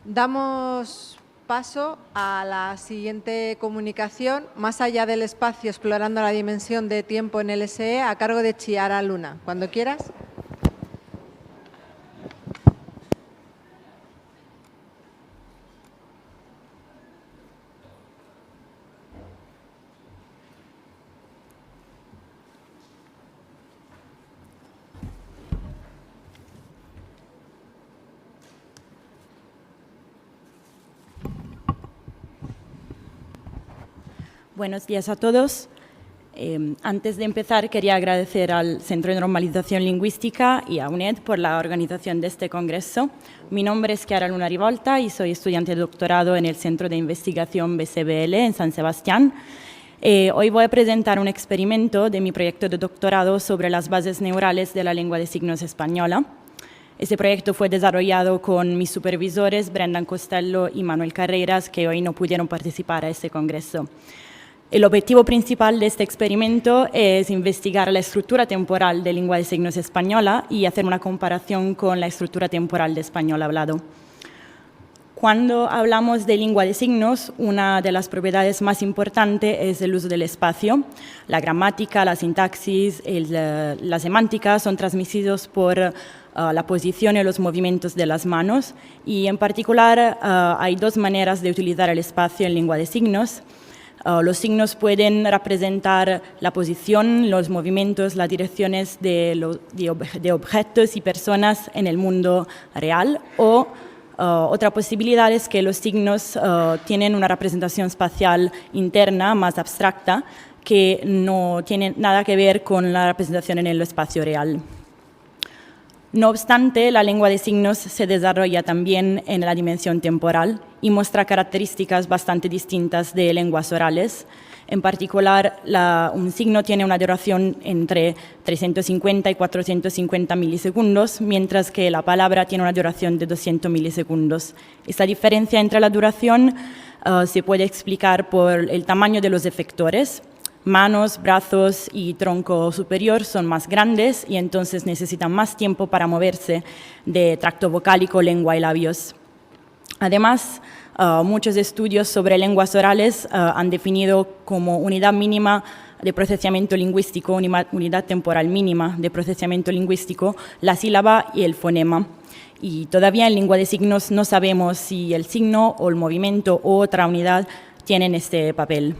Damos paso a la siguiente comunicación, Más allá del espacio, explorando la dimensión de tiempo en LSE, a cargo de Chiara Luna. Cuando quieras. Buenos días a todos. Antes de empezar, quería agradecer al Centro de Normalización Lingüística y a UNED por la organización de este congreso. Mi nombre es Chiara Luna Rivolta y soy estudiante de doctorado en el Centro de Investigación BCBL en San Sebastián. Hoy voy a presentar un experimento de mi proyecto de doctorado sobre las bases neurales de la lengua de signos española. Este proyecto fue desarrollado con mis supervisores Brendan Costello y Manuel Carreras, que hoy no pudieron participar a este congreso. El objetivo principal de este experimento es investigar la estructura temporal de lengua de signos española y hacer una comparación con la estructura temporal de español hablado. Cuando hablamos de lengua de signos, una de las propiedades más importantes es el uso del espacio. La gramática, la sintaxis, la semántica son transmitidos por la posición y los movimientos de las manos, y en particular hay dos maneras de utilizar el espacio en lengua de signos. Los signos pueden representar la posición, los movimientos, las direcciones de objetos y personas en el mundo real, o otra posibilidad es que los signos tienen una representación espacial interna más abstracta que no tiene nada que ver con la representación en el espacio real. No obstante, la lengua de signos se desarrolla también en la dimensión temporal y muestra características bastante distintas de lenguas orales. En particular, un signo tiene una duración entre 350 y 450 milisegundos, mientras que la palabra tiene una duración de 200 milisegundos. Esta diferencia entre la duración se puede explicar por el tamaño de los efectores. Manos, brazos y tronco superior son más grandes y entonces necesitan más tiempo para moverse de tracto vocálico, lengua y labios. Además, muchos estudios sobre lenguas orales han definido como unidad mínima de procesamiento lingüístico, unidad temporal mínima de procesamiento lingüístico, la sílaba y el fonema. Y todavía en lengua de signos no sabemos si el signo o el movimiento u otra unidad tienen este papel.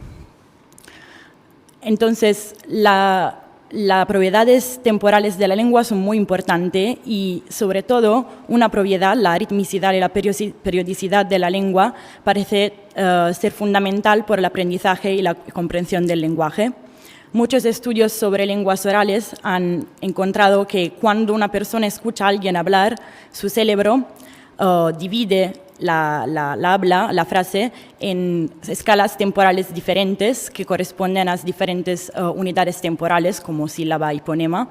Entonces, las propiedades temporales de la lengua son muy importantes y, sobre todo, una propiedad, la ritmicidad y la periodicidad de la lengua, parece ser fundamental por el aprendizaje y la comprensión del lenguaje. Muchos estudios sobre lenguas orales han encontrado que cuando una persona escucha a alguien hablar, su cerebro divide la frase en escalas temporales diferentes que corresponden a diferentes unidades temporales como sílaba y fonema.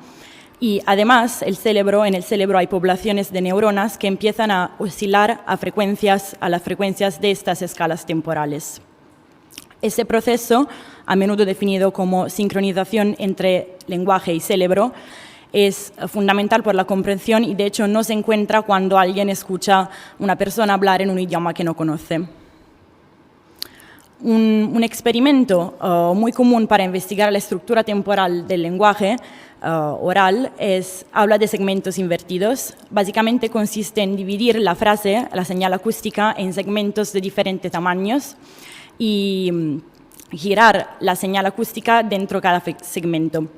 Y además, en el cerebro hay poblaciones de neuronas que empiezan a oscilar a las frecuencias de estas escalas temporales. Ese proceso, a menudo definido como sincronización entre lenguaje y cerebro, es fundamental por la comprensión y de hecho no se encuentra cuando alguien escucha a una persona hablar en un idioma que no conoce. Un experimento muy común para investigar la estructura temporal del lenguaje oral habla de segmentos invertidos. Básicamente consiste en dividir la frase, la señal acústica, en segmentos de diferentes tamaños y girar la señal acústica dentro de cada segmento.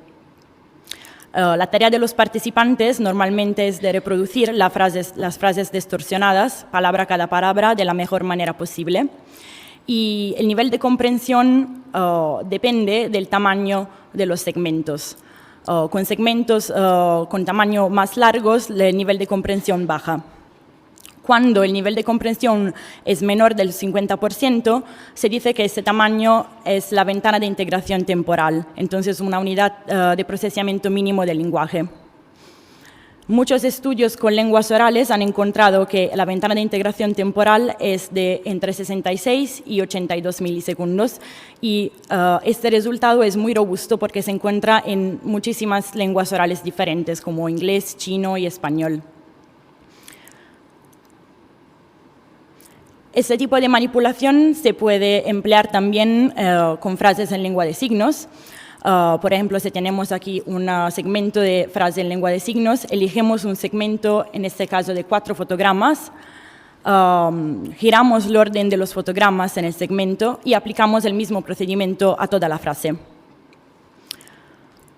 La tarea de los participantes normalmente es de reproducir las frases distorsionadas, palabra cada palabra, de la mejor manera posible. Y el nivel de comprensión depende del tamaño de los segmentos. Con segmentos con tamaño más largos, el nivel de comprensión baja. Cuando el nivel de comprensión es menor del 50%, se dice que ese tamaño es la ventana de integración temporal, entonces una unidad de procesamiento mínimo del lenguaje. Muchos estudios con lenguas orales han encontrado que la ventana de integración temporal es de entre 66 y 82 milisegundos y este resultado es muy robusto porque se encuentra en muchísimas lenguas orales diferentes como inglés, chino y español. Este tipo de manipulación se puede emplear también con frases en lengua de signos. Por ejemplo, si tenemos aquí un segmento de frase en lengua de signos, elegimos un segmento, en este caso de 4 fotogramas, giramos el orden de los fotogramas en el segmento y aplicamos el mismo procedimiento a toda la frase.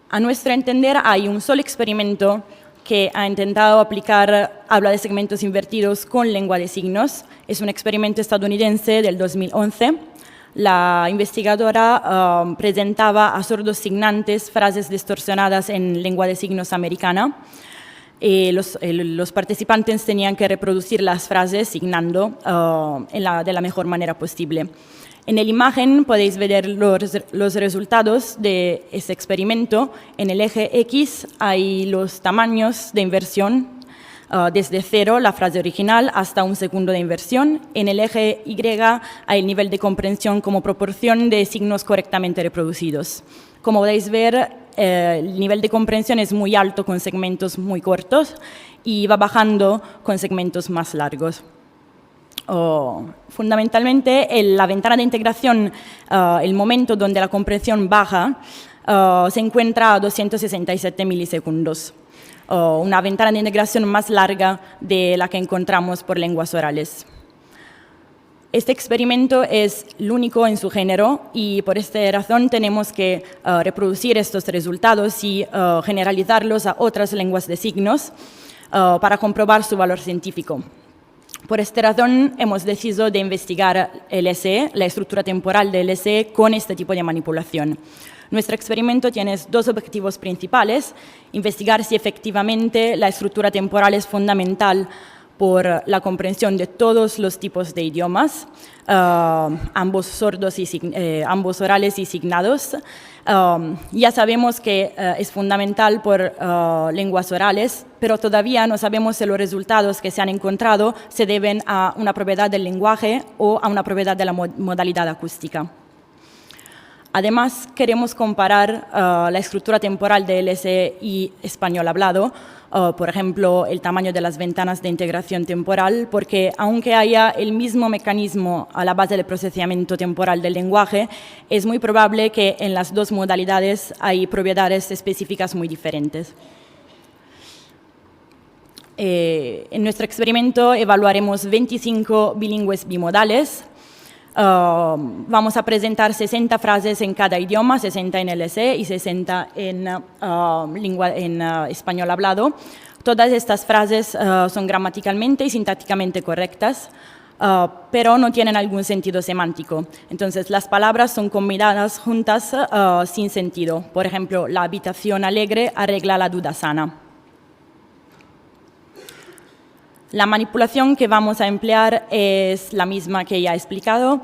A nuestro entender, hay un solo experimento que ha intentado aplicar habla de segmentos invertidos con lengua de signos. Es un experimento estadounidense del 2011. La investigadora presentaba a sordos signantes frases distorsionadas en lengua de signos americana. Los participantes tenían que reproducir las frases signando de la mejor manera posible. En la imagen podéis ver los resultados de ese experimento. En el eje X hay los tamaños de inversión, desde 0, la frase original, hasta 1 segundo de inversión. En el eje Y hay el nivel de comprensión como proporción de signos correctamente reproducidos. Como podéis ver, el nivel de comprensión es muy alto con segmentos muy cortos y va bajando con segmentos más largos. Fundamentalmente, la ventana de integración, el momento donde la comprensión baja, se encuentra a 267 milisegundos, una ventana de integración más larga de la que encontramos por lenguas orales. Este experimento es el único en su género y por esta razón tenemos que reproducir estos resultados y generalizarlos a otras lenguas de signos para comprobar su valor científico. Por esta razón, hemos decidido de investigar el LSE, la estructura temporal del LSE, con este tipo de manipulación. Nuestro experimento tiene 2 objetivos principales: investigar si efectivamente la estructura temporal es fundamental por la comprensión de todos los tipos de idiomas, ambos sordos y ambos orales y signados. Ya sabemos que es fundamental por lenguas orales, pero todavía no sabemos si los resultados que se han encontrado se deben a una propiedad del lenguaje o a una propiedad de la modalidad acústica. Además, queremos comparar la estructura temporal de LSE y español hablado, por ejemplo, el tamaño de las ventanas de integración temporal, porque aunque haya el mismo mecanismo a la base del procesamiento temporal del lenguaje, es muy probable que en las 2 modalidades hay propiedades específicas muy diferentes. En nuestro experimento evaluaremos 25 bilingües bimodales. Vamos a presentar 60 frases en cada idioma, 60 en LSE y 60 en español hablado. Todas estas frases son gramaticalmente y sintácticamente correctas, pero no tienen algún sentido semántico. Entonces, las palabras son combinadas juntas sin sentido. Por ejemplo, la habitación alegre arregla la duda sana. La manipulación que vamos a emplear es la misma que ya he explicado,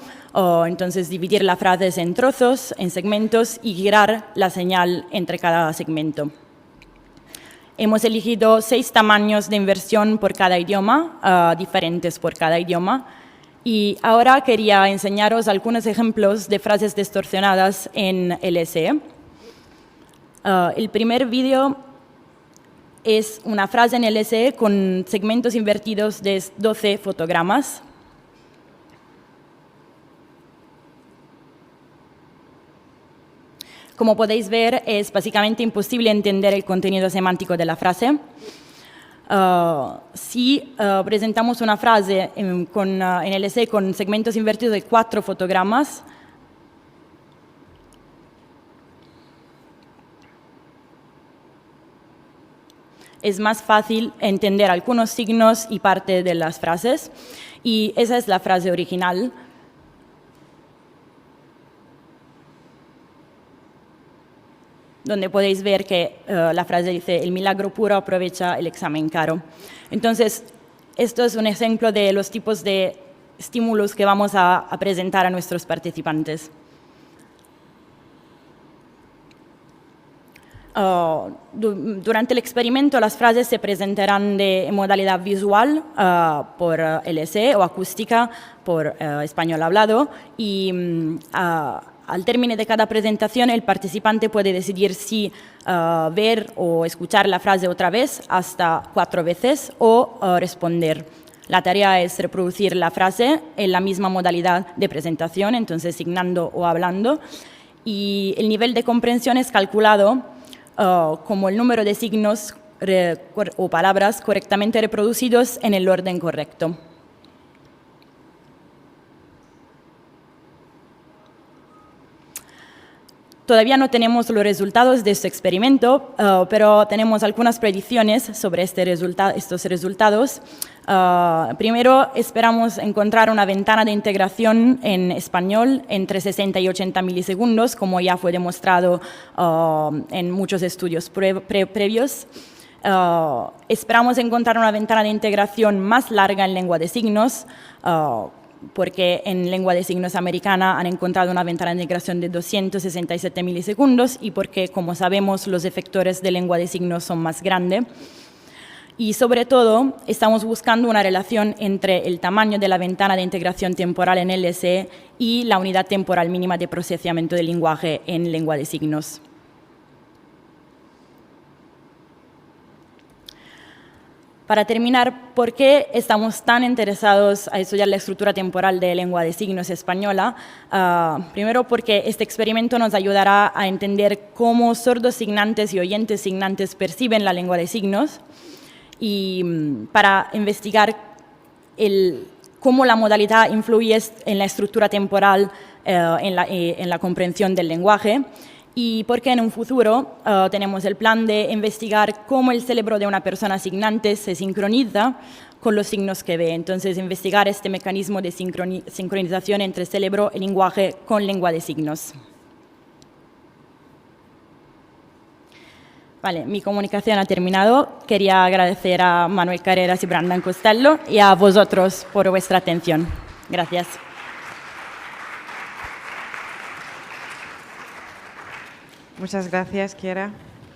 entonces dividir las frases en trozos, en segmentos y girar la señal entre cada segmento. Hemos elegido 6 tamaños de inversión por cada idioma, diferentes por cada idioma, y ahora quería enseñaros algunos ejemplos de frases distorsionadas en LSE. El primer vídeo es una frase en LSE con segmentos invertidos de 12 fotogramas. Como podéis ver, es básicamente imposible entender el contenido semántico de la frase. Si presentamos una frase en LSE con segmentos invertidos de 4 fotogramas, es más fácil entender algunos signos y parte de las frases. Y esa es la frase original. Donde podéis ver que la frase dice: el milagro puro aprovecha el examen caro. Entonces, esto es un ejemplo de los tipos de estímulos que vamos a presentar a nuestros participantes. Durante el experimento, las frases se presentarán en modalidad visual por LSE o acústica por español hablado y al término de cada presentación el participante puede decidir si ver o escuchar la frase otra vez hasta 4 veces o responder La tarea es reproducir la frase en la misma modalidad de presentación, entonces signando o hablando, y el nivel de comprensión es calculado como el número de signos o palabras correctamente reproducidos en el orden correcto. Todavía no tenemos los resultados de este experimento, pero tenemos algunas predicciones sobre estos resultados. Primero, esperamos encontrar una ventana de integración en español entre 60 y 80 milisegundos, como ya fue demostrado en muchos estudios previos. Esperamos encontrar una ventana de integración más larga en lengua de signos, porque en lengua de signos americana han encontrado una ventana de integración de 267 milisegundos y porque, como sabemos, los efectores de lengua de signos son más grandes. Y sobre todo, estamos buscando una relación entre el tamaño de la ventana de integración temporal en LSE y la unidad temporal mínima de procesamiento del lenguaje en lengua de signos. Para terminar, ¿por qué estamos tan interesados a estudiar la estructura temporal de lengua de signos española? Primero, porque este experimento nos ayudará a entender cómo sordos signantes y oyentes signantes perciben la lengua de signos y para investigar cómo la modalidad influye en la estructura temporal en la comprensión del lenguaje. Y porque en un futuro tenemos el plan de investigar cómo el cerebro de una persona signante se sincroniza con los signos que ve. Entonces, investigar este mecanismo de sincronización entre cerebro y lenguaje con lengua de signos. Vale, mi comunicación ha terminado. Quería agradecer a Manuel Carreras y Brandon Costello y a vosotros por vuestra atención. Gracias. Muchas gracias, Chiara.